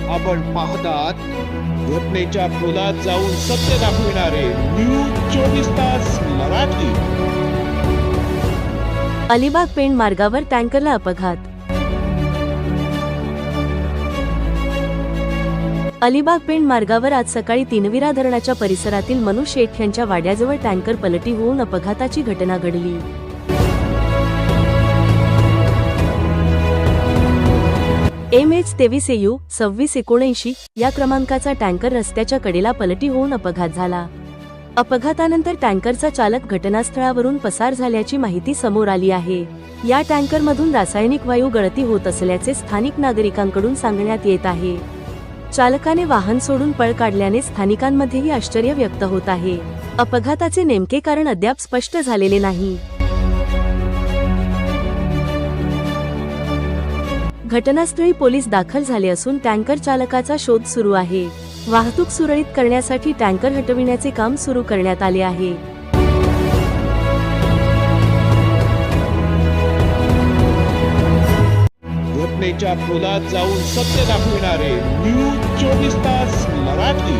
आपण पाहतात घटनेच्या खोलात जाऊन सत्य दाखविणारे न्यूज 24 तास मराठी। अलिबाग पेण मार्गावर टँकरला अपघात। अलिबाग पेण मार्गावर आज सकाळी तीनविरा धरणाच्या परिसरातील मनु शेठ यांच्या वाड्याजवळ टँकर पलटी होऊन अपघाताची घटना घडली। MH 23AU 2679 या क्रमांकाचा टँकर रस्त्याच्या कडेला पलटी होऊन अपघात झाला। अपघातानंतर टँकरचा चालक घटनास्थळावरून पसार झाल्याची माहिती समोर आली आहे। या टँकरमधून रासायनिक वायू गळती होत असल्याचे स्थानिक नागरिकांकडून सांगण्यात येत आहे। चालकाने वाहन सोडून पळ काढल्याने स्थानिकांमध्येही आश्चर्य व्यक्त होत आहे। अपघाताचे नेमके कारण अद्याप स्पष्ट झालेले नाही। घटनास्थळी पोलीस दाखल झाले असून टँकर चालकाचा शोध सुरू आहे। वाहतूक सुरळीत करण्यासाठी टँकर हटविण्याचे काम सुरू करण्यात आले आहे। घटनेच्या खोलात जाऊन सत्य दाखविणारे न्यूज 24 तास मराठी।